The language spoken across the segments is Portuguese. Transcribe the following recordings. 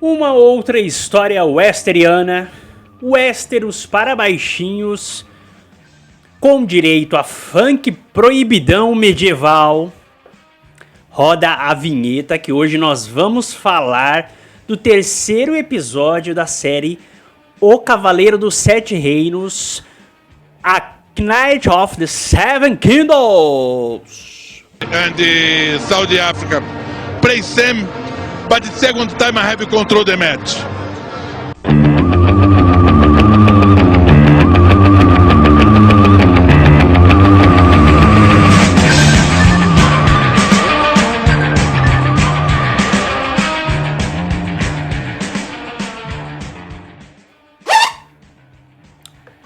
Uma outra história westeriana, Westeros para baixinhos, com direito a funk proibidão medieval. Roda a vinheta que hoje nós vamos falar do terceiro episódio da série O Cavaleiro dos Sete Reinos, A Knight of the Seven Kingdoms. And the Saudi Africa play same, but the second time I have control the match.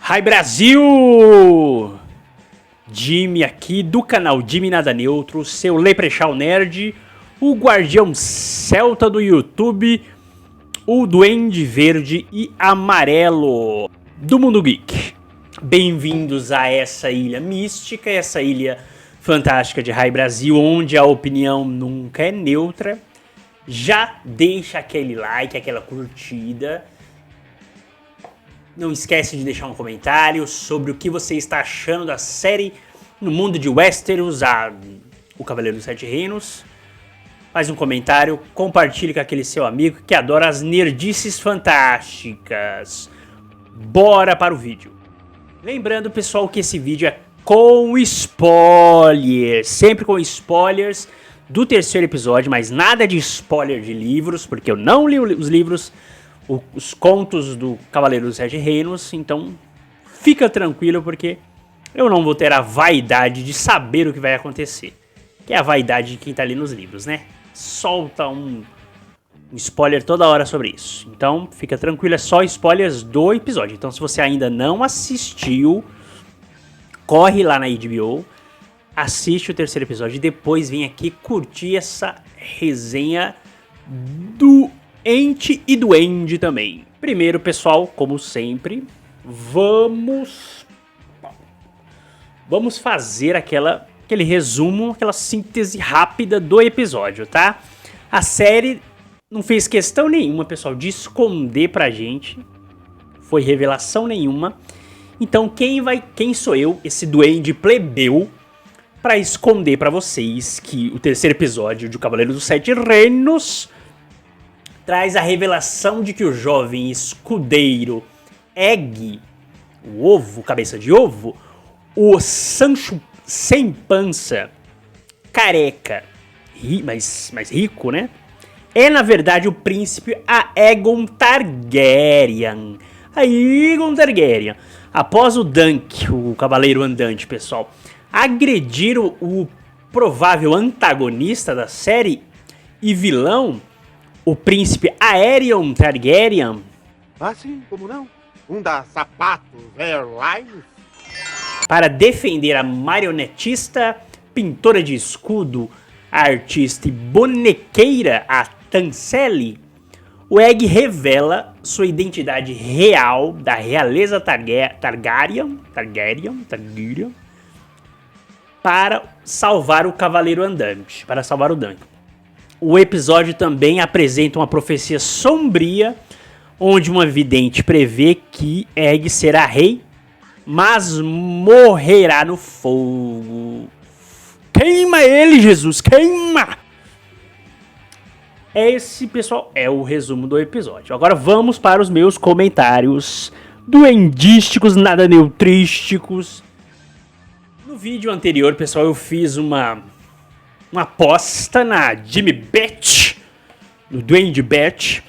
Hi Brasil! Jimmy aqui do canal Jimmy Nada Neutro, seu Leprechaun Nerd, o guardião celta do YouTube, o duende verde e amarelo do Mundo Geek. Bem-vindos a essa ilha mística, essa ilha fantástica de Hi Brasil, onde a opinião nunca é neutra. Já deixa aquele like, aquela curtida. Não esquece de deixar um comentário sobre o que você está achando da série no mundo de Westeros, O Cavaleiro dos Sete Reinos. Faz um comentário, compartilhe com aquele seu amigo que adora as nerdices fantásticas. Bora para o vídeo. Lembrando, pessoal, que esse vídeo é com spoilers, sempre com spoilers do terceiro episódio, mas nada de spoiler de livros, porque eu não li os livros, os contos do Cavaleiro dos Sete Reinos, então fica tranquilo porque eu não vou ter a vaidade de saber o que vai acontecer, que é a vaidade de quem tá ali nos livros, né? Solta um spoiler toda hora sobre isso, então fica tranquilo, é só spoilers do episódio. Então se você ainda não assistiu, corre lá na HBO, assiste o terceiro episódio e depois vem aqui curtir essa resenha do Ente e Duende também. Primeiro, pessoal, como sempre, vamos fazer aquele resumo, aquela síntese rápida do episódio, tá? A série não fez questão nenhuma, pessoal, de esconder pra gente. Foi revelação nenhuma. Então, quem sou eu, esse duende plebeu, pra esconder pra vocês que o terceiro episódio de O Cavaleiro dos Sete Reinos traz a revelação de que o jovem escudeiro Egg, o ovo, cabeça de ovo, o Sancho sem pança, careca, mas rico, né? É na verdade o príncipe Aegon Targaryen. Aegon Targaryen. Após o Dunk, o cavaleiro andante, pessoal, agredir o provável antagonista da série e vilão, o príncipe Aerion Targaryen. Assim como não? Da Sapatos Airlines? Para defender a marionetista, pintora de escudo, artista e bonequeira, a Tanselle, o Egg revela sua identidade real da realeza Targaryen para salvar o cavaleiro andante, para salvar o Dunk. O episódio também apresenta uma profecia sombria, onde uma vidente prevê que Egg será rei, mas morrerá no fogo. Queima ele, Jesus, queima! Esse, pessoal, é o resumo do episódio. Agora vamos para os meus comentários duendísticos, nada neutrísticos. No vídeo anterior, pessoal, eu fiz uma aposta na Jimmy Bet, no Duende Bet,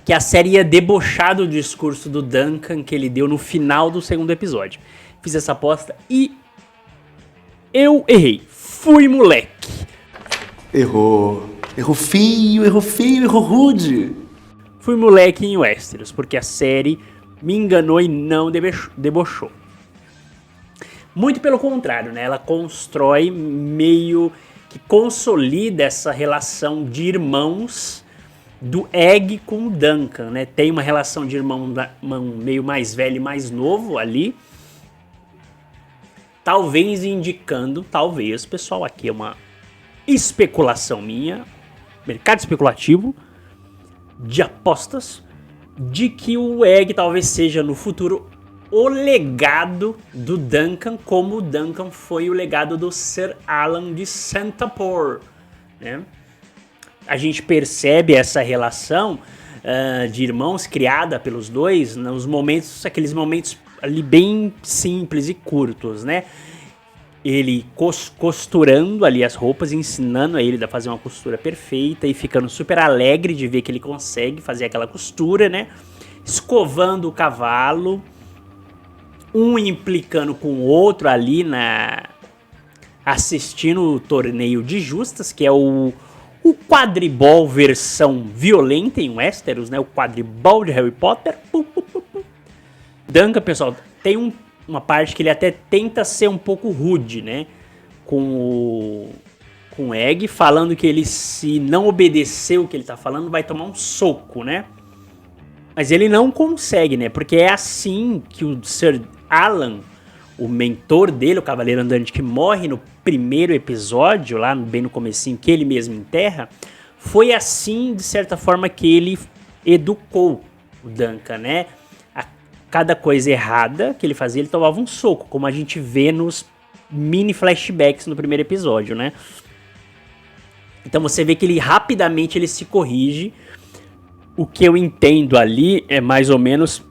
que a série ia debochar do discurso do Duncan que ele deu no final do segundo episódio. Fiz essa aposta e eu errei. Fui moleque. Errou feio, errou rude. Fui moleque em Westeros, porque a série me enganou e não debochou. Muito pelo contrário, né? Ela constrói meio que consolida essa relação de irmãos do Egg com o Duncan, né? Tem uma relação de irmão meio mais velho e mais novo ali. Talvez indicando, pessoal, aqui é uma especulação minha, mercado especulativo, de apostas de que o Egg talvez seja no futuro o legado do Duncan, como o Duncan foi o legado do Sir Alan de Santapor, né? A gente percebe essa relação de irmãos criada pelos dois nos momentos, aqueles momentos ali bem simples e curtos, né? Ele costurando ali as roupas, ensinando a ele a fazer uma costura perfeita e ficando super alegre de ver que ele consegue fazer aquela costura, né? Escovando o cavalo, um implicando com o outro ali assistindo o torneio de justas, que é o quadribol versão violenta em Westeros, né? O quadribol de Harry Potter. Duncan, pessoal, tem uma parte que ele até tenta ser um pouco rude, né? Com o Egg, falando que ele, se não obedecer o que ele tá falando, vai tomar um soco, né? Mas ele não consegue, né? Porque é assim que o Sir Alan, o mentor dele, o Cavaleiro Andante que morre no primeiro episódio, lá bem no comecinho, que ele mesmo enterra, foi assim, de certa forma, que ele educou o Duncan, né? A cada coisa errada que ele fazia, ele tomava um soco, como a gente vê nos mini flashbacks no primeiro episódio, né? Então você vê que ele rapidamente ele se corrige. O que eu entendo ali é mais ou menos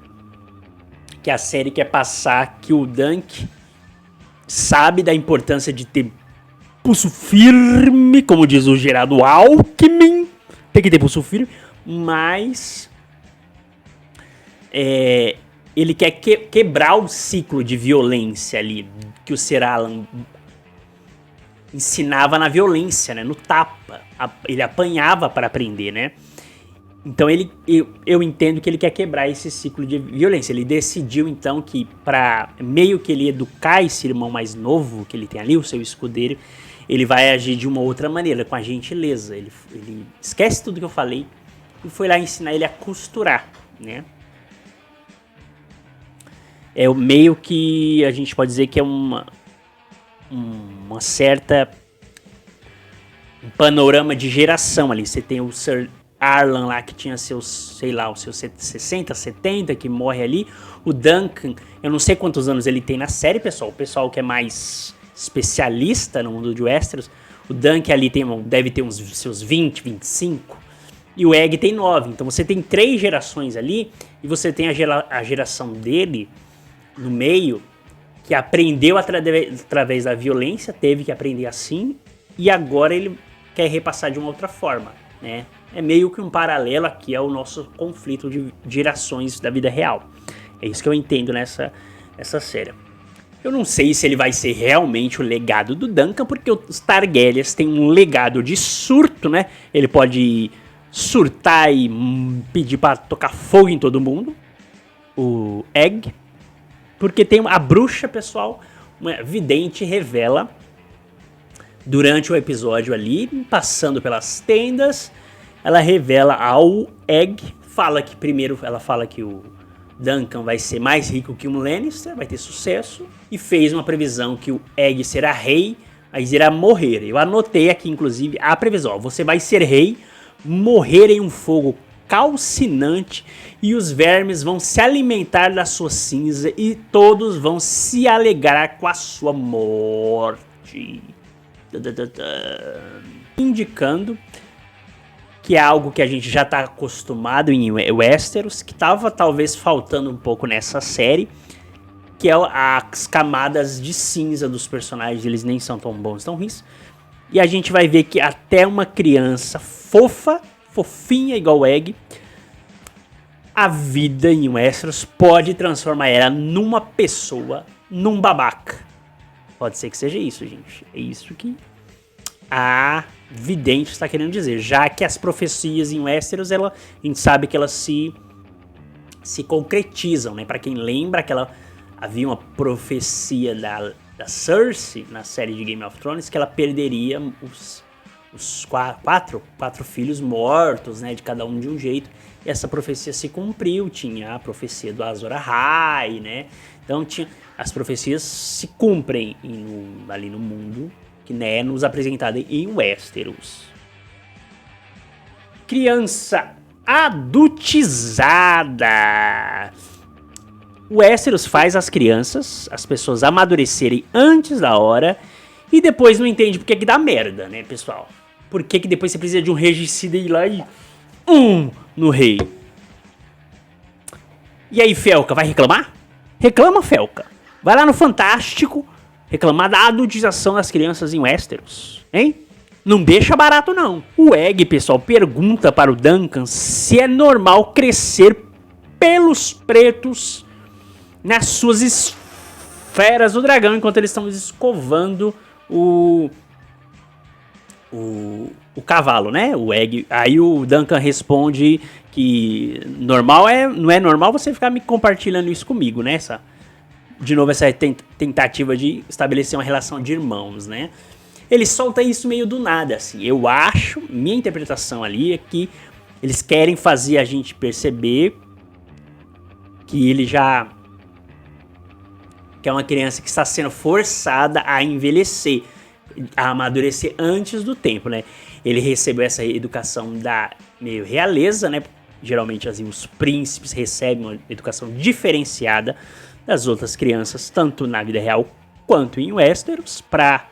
que a série quer passar que o Dunk sabe da importância de ter pulso firme, como diz o Gerardo Alckmin, tem que ter pulso firme, mas ele quer quebrar o ciclo de violência ali, que o Sir Alan ensinava na violência, né, no tapa, ele apanhava para aprender, né. Então eu entendo que ele quer quebrar esse ciclo de violência. Ele decidiu então que para meio que ele educar esse irmão mais novo que ele tem ali, o seu escudeiro, ele vai agir de uma outra maneira, com a gentileza. Ele esquece tudo que eu falei e foi lá ensinar ele a costurar, né? É o meio que a gente pode dizer que é uma certa um panorama de geração ali. Você tem o Sir Arlan lá, que tinha seus, sei lá, os seus 60, 70, que morre ali. O Duncan, eu não sei quantos anos ele tem na série, pessoal. O pessoal que é mais especialista no mundo de Westeros, o Duncan ali deve ter uns seus 20, 25. E o Egg tem 9. Então você tem 3 gerações ali. E você tem a geração dele no meio, que aprendeu através da violência, teve que aprender assim. E agora ele quer repassar de uma outra forma, né? É meio que um paralelo aqui ao nosso conflito de gerações da vida real. É isso que eu entendo nessa série. Eu não sei se ele vai ser realmente o legado do Duncan, porque os Targaryens têm um legado de surto, né? Ele pode surtar e pedir para tocar fogo em todo mundo. O Egg. Porque tem a bruxa, pessoal, uma vidente, revela durante o episódio ali, passando pelas tendas, ela revela ao Egg, ela fala que o Duncan vai ser mais rico que o Lannister, vai ter sucesso, e fez uma previsão que o Egg será rei, mas irá morrer. Eu anotei aqui, inclusive, a previsão: você vai ser rei, morrer em um fogo calcinante, e os vermes vão se alimentar da sua cinza, e todos vão se alegrar com a sua morte. Indicando que é algo que a gente já está acostumado em Westeros, que estava talvez faltando um pouco nessa série, que é as camadas de cinza dos personagens. Eles nem são tão bons, tão ruins. E a gente vai ver que até uma criança fofinha igual o Egg, a vida em Westeros pode transformar ela numa pessoa, num babaca. Pode ser que seja isso, gente. É isso que a vidente está querendo dizer. Já que as profecias em Westeros, a gente sabe que elas se concretizam, né? Para quem lembra, havia uma profecia da Cersei na série de Game of Thrones, que ela perderia os quatro filhos mortos, né? De cada um de um jeito. E essa profecia se cumpriu. Tinha a profecia do Azor Ahai, né? Então as profecias se cumprem ali no mundo que né, nos apresentado em Westeros. Criança adultizada. O Westeros faz as crianças, as pessoas amadurecerem antes da hora e depois não entende porque que dá merda, né, pessoal? Por que depois você precisa de um regicida ir lá e... no rei. E aí, Felca, vai reclamar? Reclama, Felca. Vai lá no Fantástico reclamar da adultização das crianças em Westeros, hein? Não deixa barato, não. O Egg, pessoal, pergunta para o Duncan se é normal crescer pelos pretos nas suas esferas do dragão enquanto eles estão escovando o cavalo, né? O Egg. Aí o Duncan responde que não é normal você ficar me compartilhando isso comigo, né? De novo, essa tentativa de estabelecer uma relação de irmãos, né? Ele solta isso meio do nada, assim. Eu acho, minha interpretação ali é que eles querem fazer a gente perceber que ele já... que é uma criança que está sendo forçada a envelhecer, a amadurecer antes do tempo, né? Ele recebeu essa educação da meio realeza, né? Geralmente, assim, os príncipes recebem uma educação diferenciada das outras crianças, tanto na vida real quanto em Westeros, para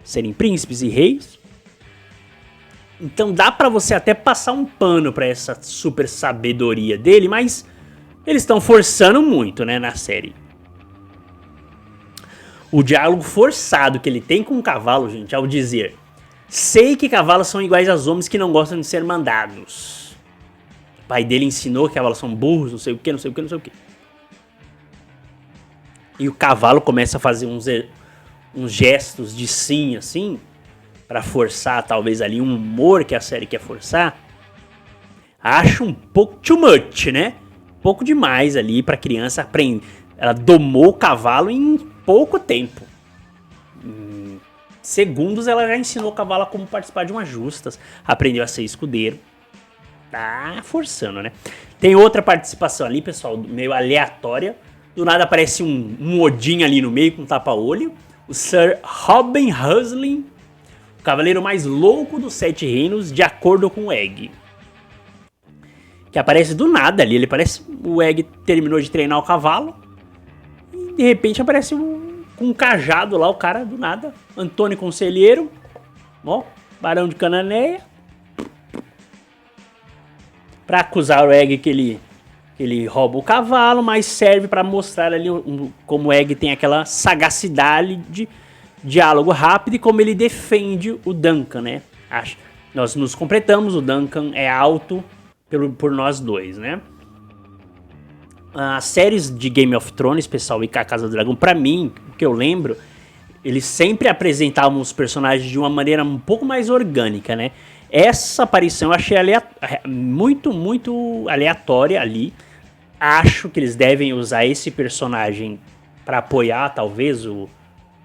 serem príncipes e reis. Então dá pra você até passar um pano pra essa super sabedoria dele, mas eles estão forçando muito, né, na série. O diálogo forçado que ele tem com o cavalo, gente, ao dizer: sei que cavalos são iguais aos homens que não gostam de ser mandados. O pai dele ensinou que cavalos são burros, não sei o que, não sei o que, não sei o que. E o cavalo começa a fazer uns gestos de sim, assim, pra forçar talvez ali um humor que a série quer forçar. Acho um pouco too much, né? Um pouco demais ali pra criança aprender. Ela domou o cavalo em pouco tempo. Em segundos ela já ensinou o cavalo a como participar de umas justas. Aprendeu a ser escudeiro. Tá forçando, né? Tem outra participação ali, pessoal, meio aleatória. Do nada aparece um Odin ali no meio com tapa-olho. O Sir Robin Husling, o cavaleiro mais louco dos 7 reinos, de acordo com o Egg. Que aparece do nada ali. Ele parece... O Egg terminou de treinar o cavalo. E de repente aparece com um cajado lá, o cara do nada. Antônio Conselheiro. Ó, Barão de Cananéia. Pra acusar o Egg que ele rouba o cavalo, mas serve para mostrar ali como o Egg tem aquela sagacidade de diálogo rápido e como ele defende o Duncan, né? Nós nos completamos, o Duncan é alto por nós dois, né? As séries de Game of Thrones, pessoal, e A Casa do Dragão, pra mim, o que eu lembro, eles sempre apresentavam os personagens de uma maneira um pouco mais orgânica, né? Essa aparição eu achei muito, muito aleatória ali. Acho que eles devem usar esse personagem para apoiar, talvez, o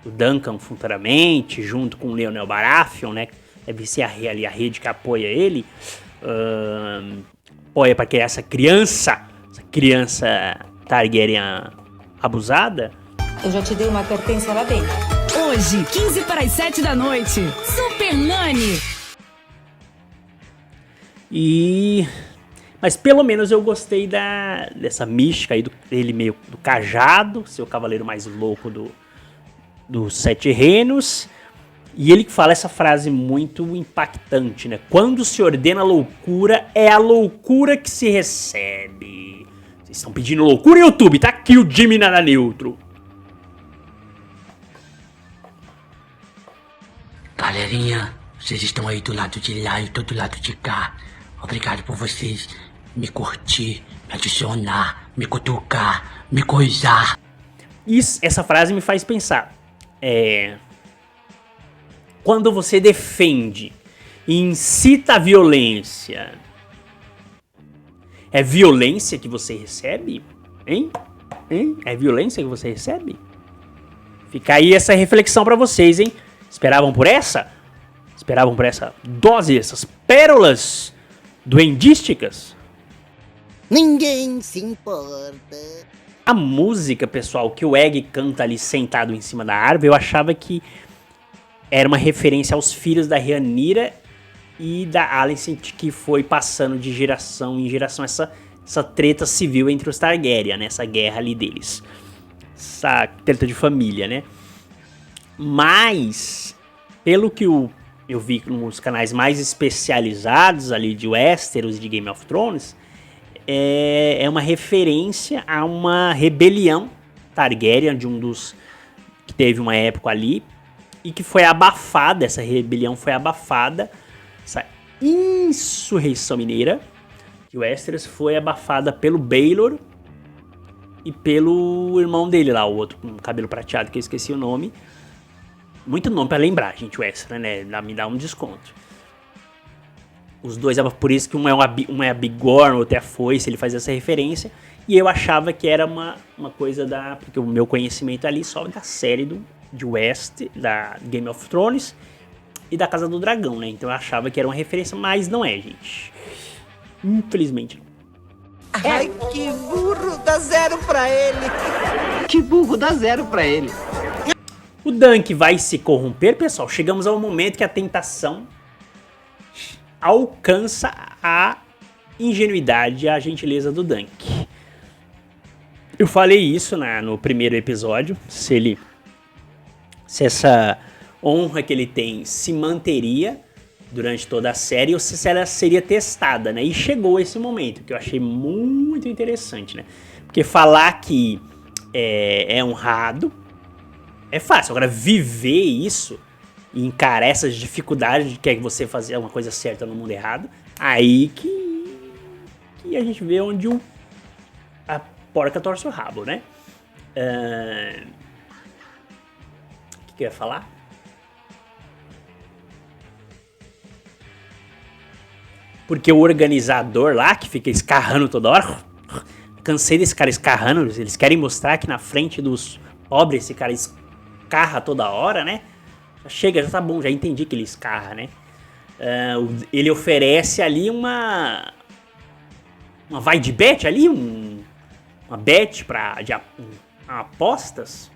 Duncan futuramente, junto com o Leonel Baratheon, né? Deve ser a rede que apoia ele. Apoia para que essa criança Targaryen abusada. Eu já te dei uma advertência lá dentro. Hoje, 15 para as 7 da noite, Super Nani. Mas pelo menos eu gostei dessa mística aí dele meio do cajado, ser o cavaleiro mais louco dos 7 reinos. E ele fala essa frase muito impactante, né? Quando se ordena loucura, é a loucura que se recebe. Vocês estão pedindo loucura, YouTube? Tá aqui o Jimmy Nada Neutro. Galerinha, vocês estão aí do lado de lá e do lado de cá. Obrigado por vocês me curtir, me adicionar, me cutucar, me coisar. Essa frase me faz pensar. Quando você defende e incita a violência, é violência que você recebe? Hein? É violência que você recebe? Fica aí essa reflexão pra vocês, hein? Esperavam por essa? Esperavam por essa dose, essas pérolas duendísticas? Ninguém se importa. A música, pessoal, que o Egg canta ali sentado em cima da árvore, eu achava que era uma referência aos filhos da Rhaenyra e da Alicent, que foi passando de geração em geração essa treta civil entre os Targaryen, né? Essa guerra ali deles. Essa treta de família, né? Mas, pelo que eu vi nos canais mais especializados ali de Westeros e de Game of Thrones, é uma referência a uma rebelião Targaryen, de um dos que teve uma época ali, e que foi abafada, essa rebelião foi abafada, essa insurreição mineira de Westeros foi abafada pelo Baelor e pelo irmão dele lá, o outro com cabelo prateado, que eu esqueci o nome. Muito nome pra lembrar, gente, Westeros, né? Me dá um desconto. Os dois, por isso que um é a Bigorn, o outro é a Foice, ele faz essa referência. E eu achava que era uma coisa porque o meu conhecimento ali só da série de West, da Game of Thrones e da Casa do Dragão, né? Então eu achava que era uma referência, mas não é, gente. Infelizmente não. Ai, que burro, dá 0 pra ele. Que burro, dá 0 pra ele. O Dunk vai se corromper, pessoal. Chegamos ao momento que a tentação alcança a ingenuidade e a gentileza do Dunk. Eu falei isso no primeiro episódio, se essa honra que ele tem se manteria durante toda a série ou se ela seria testada, né? E chegou esse momento, que eu achei muito interessante, né? Porque falar que é honrado é fácil, agora viver isso e encarar essas dificuldades de que você fazer uma coisa certa no mundo errado, aí que a gente vê onde a porca torce o rabo, né? O que eu ia falar? Porque o organizador lá, que fica escarrando toda hora, cansei desse cara escarrando, eles querem mostrar que na frente dos pobres esse cara escarra toda hora, né? Chega, já tá bom, já entendi que ele escarra, né? Ele oferece ali uma vai de bet ali, uma bet de apostas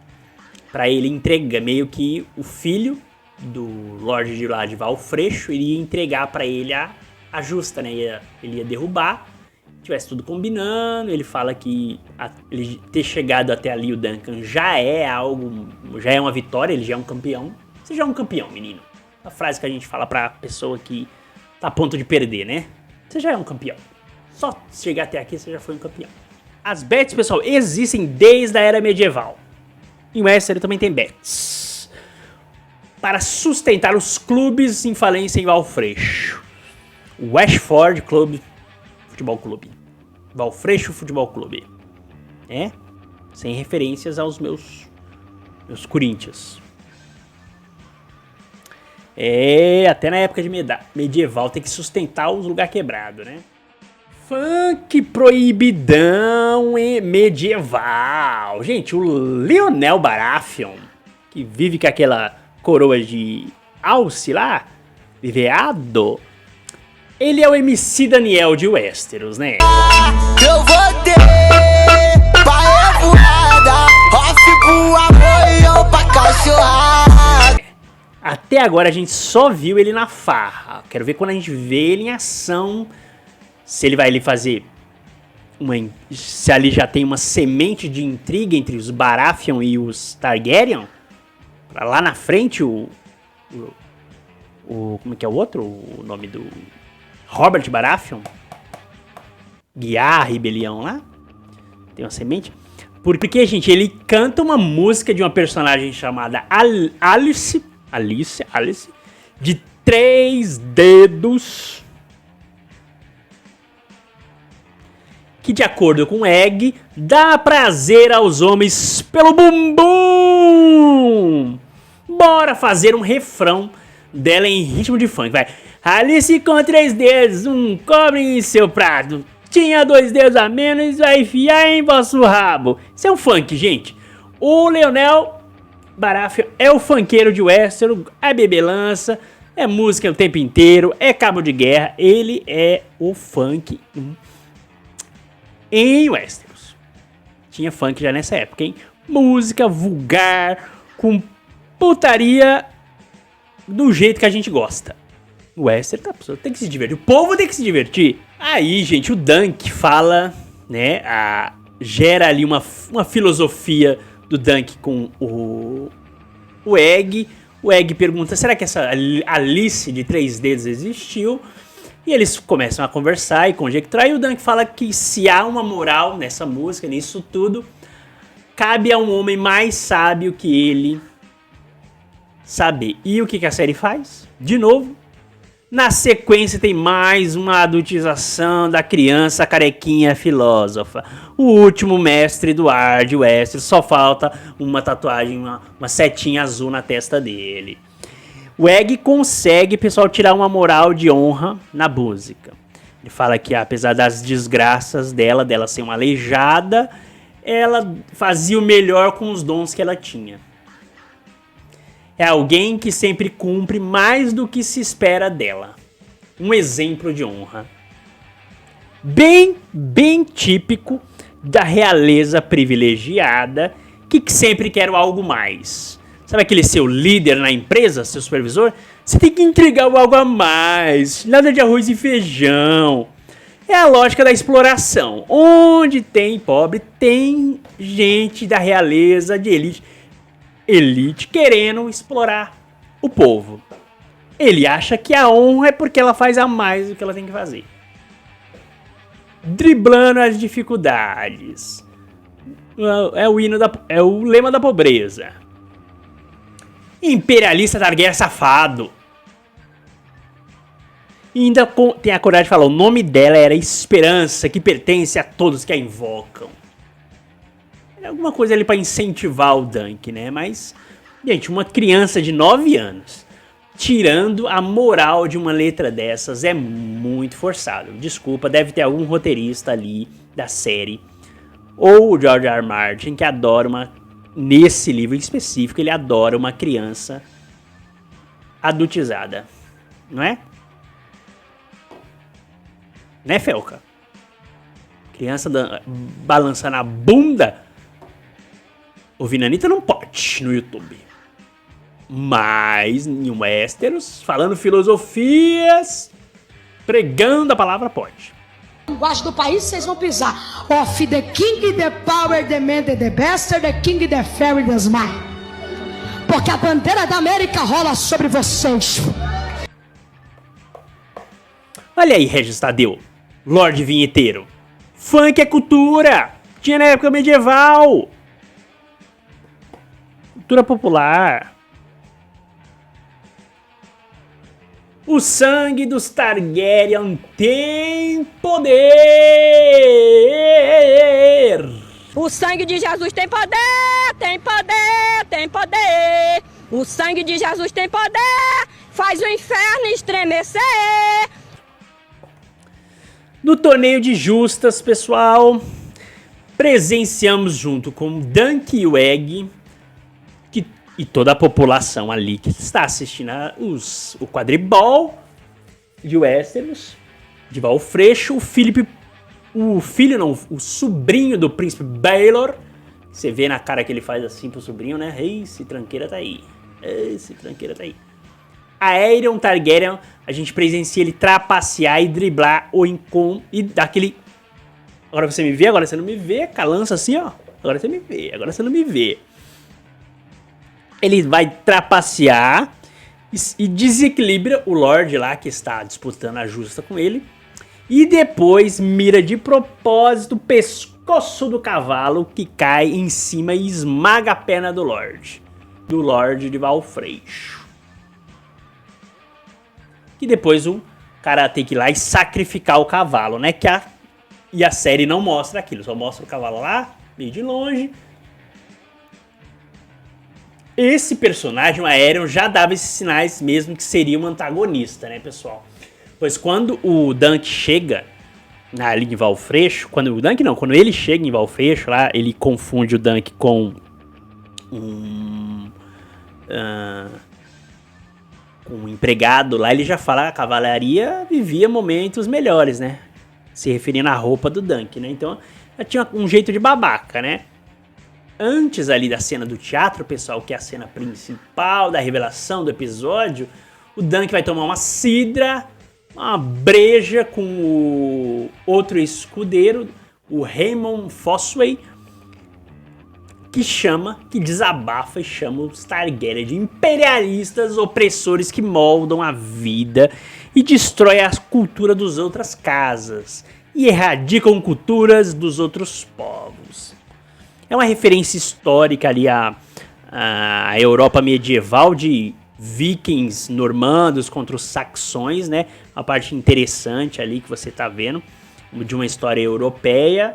pra ele entregar, meio que o filho do Lorde de lá de Valfreixo iria entregar pra ele a justa, né? Ele ia derrubar, tivesse tudo combinando. Ele fala que ele ter chegado até ali, o Duncan, já é uma vitória, ele já é um campeão. Você já é um campeão, menino. A frase que a gente fala pra pessoa que tá a ponto de perder, né? Você já é um campeão. Só chegar até aqui, você já foi um campeão. As bets, pessoal, existem desde a era medieval. Em Westeros também tem bets. Para sustentar os clubes em falência em Valfreixo. Westford Futebol Clube. Valfreixo Futebol Clube. Sem referências aos meus Corinthians. Até na época de medieval tem que sustentar os lugares quebrados, né? Funk proibidão e medieval. Gente, o Lyonel Baratheon, que vive com aquela coroa de alce lá, de veado, ele é o MC Daniel de Westeros, né? Eu vou ter pra voada, off pro amor e pra cachorrada. Até agora a gente só viu ele na farra. Quero ver quando a gente vê ele em ação. Se ele vai ali fazer se ali já tem uma semente de intriga entre os Baratheon e os Targaryen. Pra lá na frente como é que é o outro? O nome do Robert Baratheon guiar a rebelião lá. Tem uma semente. Porque, gente, ele canta uma música de uma personagem chamada Alice, de 3 dedos, que, de acordo com Egg, dá prazer aos homens pelo bumbum. Bora fazer um refrão dela em ritmo de funk, vai. Alice com 3 dedos, um cobre em seu prato, tinha 2 dedos a menos, vai enfiar em vosso rabo. Isso é um funk, gente. O Lyonel Baratheon é o funkeiro de Westeros, é bebelança, é música o tempo inteiro, é cabo de guerra. Ele é o funk em Westeros. Tinha funk já nessa época, hein? Música vulgar, com putaria do jeito que a gente gosta. O Wester tem que se divertir. O povo tem que se divertir. Aí, gente, o Dunk fala, né? Gera ali uma filosofia do Dunk com o Egg. O Egg pergunta, será que essa Alice de 3 dedos existiu? E eles começam a conversar e conjecturar. E o Dunk fala que se há uma moral nessa música, nisso tudo, cabe a um homem mais sábio que ele saber. E o que a série faz? De novo, na sequência tem mais uma adultização da criança carequinha filósofa. O último mestre Edward Wester, só falta uma tatuagem, uma setinha azul na testa dele. O Egg consegue, pessoal, tirar uma moral de honra na música. Ele fala que apesar das desgraças dela ser uma aleijada, ela fazia o melhor com os dons que ela tinha. É alguém que sempre cumpre mais do que se espera dela. Um exemplo de honra. Bem típico da realeza privilegiada que sempre quer algo mais. Sabe aquele seu líder na empresa, seu supervisor? Você tem que entregar algo a mais. Nada de arroz e feijão. É a lógica da exploração. Onde tem pobre, tem gente da realeza de elite querendo explorar o povo. Ele acha que a honra é porque ela faz a mais do que ela tem que fazer. Driblando as dificuldades. É o lema da pobreza. Imperialista Targaryen safado. E ainda tem a coragem de falar, o nome dela era Esperança, que pertence a todos que a invocam. Alguma coisa ali pra incentivar o Dunk, né? Mas, gente, uma criança de 9 anos tirando a moral de uma letra dessas é muito forçado. Desculpa, deve ter algum roteirista ali da série ou o George R. R. Martin que adora nesse livro em específico, ele adora uma criança adultizada, não é? Né, Felca? Criança balançando a bunda. Ouvindo a Anitta não pode no YouTube. Mas em Westeros, falando filosofias, pregando a palavra, pode. Linguagem do país, vocês vão pisar. Of the king, the power, the man, the bastard, the king, the fairy, the smile. Porque a bandeira da América rola sobre vocês. Olha aí, Regis Tadeu, Lorde Vinheteiro. Funk é cultura. Tinha na época medieval. Cultura popular. O sangue dos Targaryen tem poder. O sangue de Jesus tem poder, tem poder, tem poder. O sangue de Jesus tem poder, faz o inferno estremecer. No torneio de justas, pessoal, presenciamos junto com Dunk e o Egg e toda a população ali que está assistindo o quadribol de Westeros, de Valfreixo, o sobrinho do príncipe Baelor. Você vê na cara que ele faz assim pro sobrinho, né? Esse tranqueira tá aí. Esse tranqueira tá aí. A Aerion Targaryen, a gente presencia ele trapacear e driblar o Incon e dar aquele... Agora você me vê, agora você não me vê, calança assim, ó. Agora você me vê, agora você não me vê. Ele vai trapacear e desequilibra o Lorde lá que está disputando a justa com ele. E depois mira de propósito o pescoço do cavalo que cai em cima e esmaga a perna do Lorde. Do Lorde de Valfreixo. Que depois o cara tem que ir lá e sacrificar o cavalo, né? E a série não mostra aquilo, só mostra o cavalo lá, meio de longe. Esse personagem, o Aerion, já dava esses sinais mesmo que seria um antagonista, né, pessoal? Pois quando o Dunk chega ali em Valfreixo, quando ele chega em Valfreixo, lá, ele confunde o Dunk com um empregado lá, ele já fala que a cavalaria vivia momentos melhores, né? Se referindo à roupa do Dunk, né? Então, já tinha um jeito de babaca, né? Antes ali da cena do teatro, pessoal, que é a cena principal da revelação do episódio, O Dunk vai tomar uma cidra, uma breja com o outro escudeiro, o Raymond Fossway, que desabafa e chama os Targaryen de imperialistas opressores que moldam a vida e destrói a cultura das outras casas e erradicam culturas dos outros povos. É uma referência histórica ali à Europa medieval de vikings normandos contra os saxões, né? A parte interessante ali que você tá vendo de uma história europeia.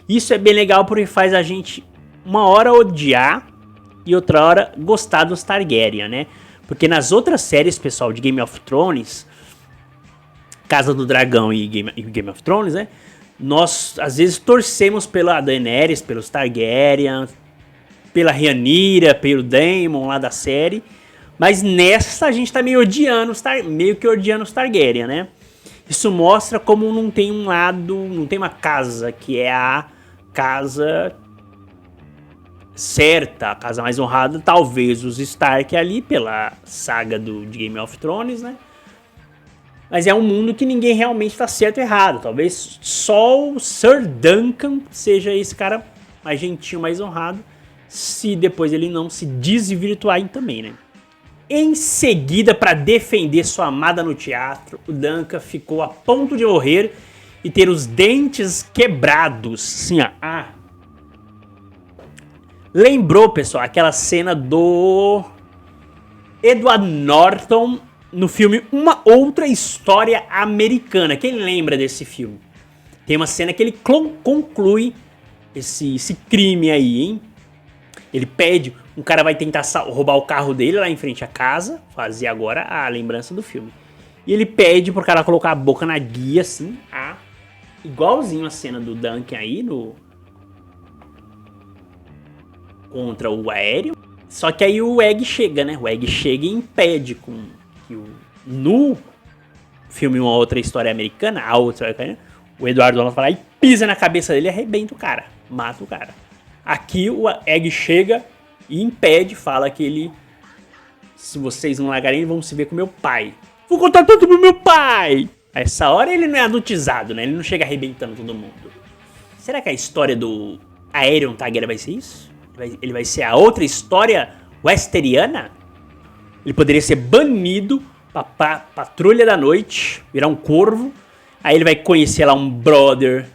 Isso é bem legal porque faz a gente uma hora odiar e outra hora gostar dos Targaryen, né? Porque nas outras séries, pessoal, de Game of Thrones, Casa do Dragão e Game of Thrones, né? Nós, às vezes, torcemos pela Daenerys, pelos Targaryen, pela Rhaenyra, pelo Daemon lá da série. Mas nessa a gente tá meio que odiando os Targaryen, né? Isso mostra como não tem um lado, não tem uma casa que é a casa certa, a casa mais honrada, talvez os Stark ali, pela saga de Game of Thrones, né? Mas é um mundo que ninguém realmente tá certo ou errado. Talvez só o Sir Duncan seja esse cara mais gentil, mais honrado, se depois ele não se desvirtuar também, né? Em seguida, para defender sua amada no teatro, o Duncan ficou a ponto de morrer e ter os dentes quebrados. Sim, Lembrou, pessoal, aquela cena do Edward Norton no filme Uma Outra História Americana. Quem lembra desse filme? Tem uma cena que ele conclui esse crime aí, hein? Ele pede, um cara vai tentar roubar o carro dele lá em frente à casa, fazer agora a lembrança do filme. E ele pede pro cara colocar a boca na guia, assim, igualzinho a cena do Duncan aí, contra o aéreo. Só que aí o Egg chega, né? O Egg chega e impede que no filme Uma Outra História Americana, o Edward Norton vai lá e pisa na cabeça dele e arrebenta o cara, mata o cara. Aqui o Egg chega e impede, fala que ele, se vocês não largarem, vão se ver com meu pai. Vou contar tudo pro meu pai! A essa hora ele não é adultizado, né? Ele não chega arrebentando todo mundo. Será que a história do Aerion Targaryen vai ser isso? Ele vai ser a outra história westeriana? Ele poderia ser banido pra patrulha da noite, virar um corvo. Aí ele vai conhecer lá um brother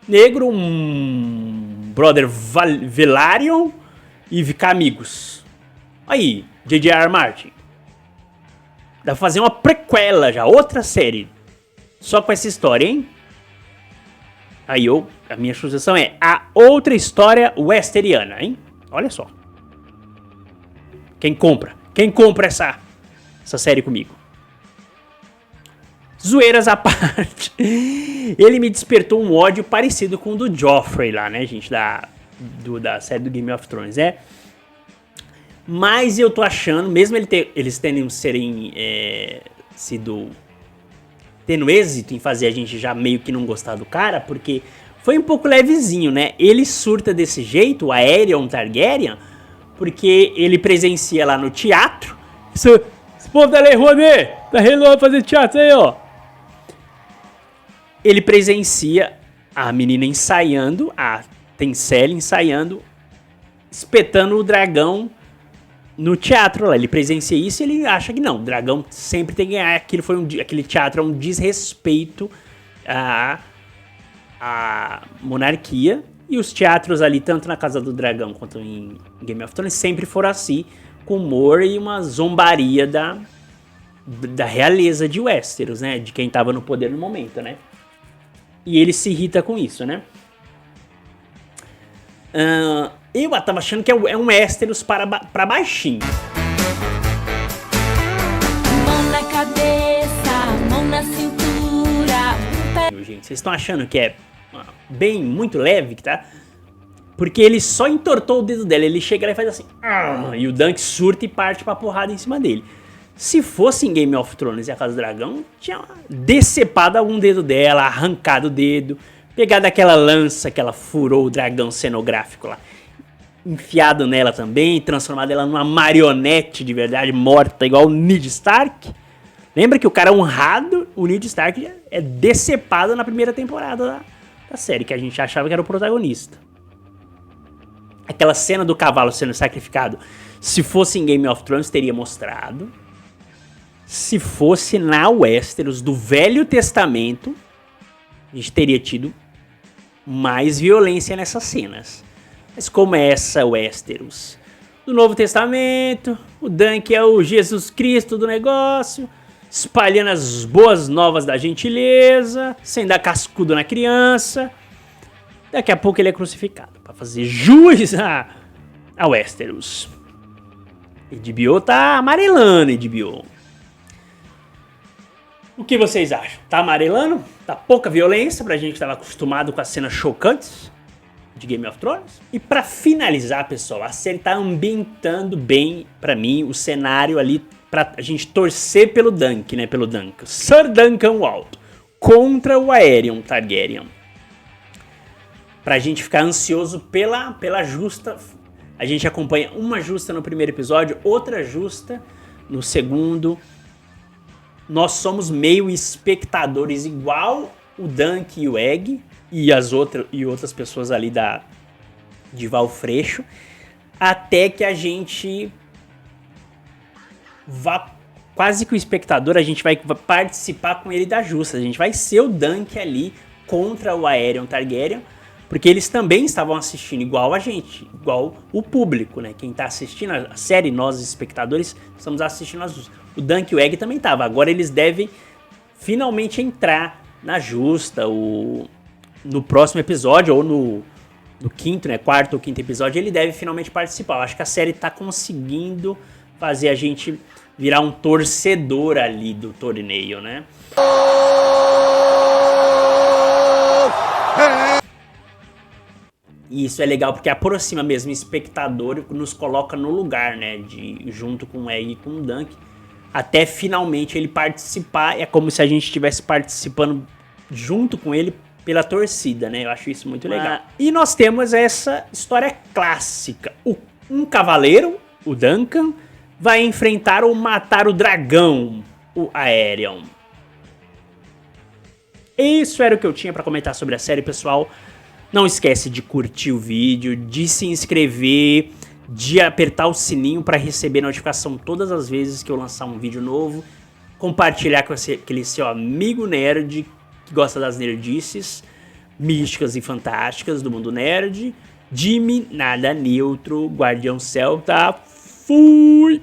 negro, um brother Velaryon e ficar amigos. Aí, J.J.R. Martin. Dá pra fazer uma prequela já, outra série. Só com essa história, hein? Aí a minha sugestão é a outra história westeriana, hein? Olha só. Quem compra? Quem compra essa série comigo? Zoeiras à parte. Ele me despertou um ódio parecido com o do Joffrey lá, né, gente? Da série do Game of Thrones, Mas eu tô achando, mesmo eles tendo êxito em fazer a gente já meio que não gostar do cara, porque foi um pouco levezinho, né? Ele surta desse jeito, o Aerion Targaryen, porque ele presencia lá no teatro. Esse povo da Lei Rouanet, tá relando fazer teatro aí, ó. Ele presencia a menina ensaiando, a Tencel ensaiando, espetando o dragão no teatro lá. Ele presencia isso e ele acha que não, o dragão sempre tem que ganhar. Aquele teatro é um desrespeito à monarquia. E os teatros ali, tanto na Casa do Dragão quanto em Game of Thrones, sempre foram assim, com humor e uma zombaria da realeza de Westeros, né? De quem tava no poder no momento, né? E ele se irrita com isso, né? Eu tava achando que é um Westeros pra baixinho. Mão na cabeça, mão na cintura. Gente, vocês estão achando que é muito leve, que tá? Porque ele só entortou o dedo dela. Ele chega lá e faz assim. E o Dunk surta e parte pra porrada em cima dele. Se fosse em Game of Thrones e a Casa do Dragão, tinha decepado algum dedo dela, arrancado o dedo, pegado aquela lança que ela furou o dragão cenográfico lá, enfiado nela também, transformado ela numa marionete de verdade, morta, igual o Ned Stark. Lembra que o cara honrado, o Ned Stark, é decepado na primeira temporada da série, que a gente achava que era o protagonista. Aquela cena do cavalo sendo sacrificado, se fosse em Game of Thrones, teria mostrado. Se fosse na Westeros do Velho Testamento, a gente teria tido mais violência nessas cenas. Mas como é essa Westeros do Novo Testamento, o Dunk é o Jesus Cristo do negócio, espalhando as boas novas da gentileza, sem dar cascudo na criança. Daqui a pouco ele é crucificado, para fazer jus a Westeros. HBO tá amarelando, HBO. O que vocês acham? Tá amarelando? Tá pouca violência pra gente que tava acostumado com as cenas chocantes de Game of Thrones? E pra finalizar, pessoal, a série tá ambientando bem, pra mim, o cenário ali pra a gente torcer pelo Dunk, né? Pelo Duncan. Sir Duncan Waldo contra o Aerion Targaryen. Pra gente ficar ansioso pela justa. A gente acompanha uma justa no primeiro episódio, outra justa no segundo. Nós somos meio espectadores igual o Dunk e o Egg e outras pessoas ali de Valfreixo, até que a gente vá, quase que o espectador, a gente vai participar com ele da justa. A gente vai ser o Dunk ali contra o Aerion Targaryen, porque eles também estavam assistindo igual a gente, igual o público, né? Quem tá assistindo a série, nós espectadores, estamos assistindo as justas. O Dunk e o Egg também tava. Agora eles devem finalmente entrar na justa. No próximo episódio, ou no quinto, né? Quarto ou quinto episódio, ele deve finalmente participar. Eu acho que a série tá conseguindo fazer a gente virar um torcedor ali do torneio, né? E isso é legal porque aproxima mesmo o espectador e nos coloca no lugar, né? Junto com o Egg e com o Dunk. Até finalmente ele participar. É como se a gente estivesse participando junto com ele pela torcida, né? Eu acho isso muito legal. E nós temos essa história clássica. Um cavaleiro, o Duncan, vai enfrentar ou matar o dragão, o Aerion. Isso era o que eu tinha pra comentar sobre a série, pessoal. Não esquece de curtir o vídeo, de se inscrever, de apertar o sininho para receber notificação todas as vezes que eu lançar um vídeo novo. Compartilhar com aquele seu amigo nerd que gosta das nerdices místicas e fantásticas do mundo nerd. Jimmy, nada neutro, Guardião Celta. Fui!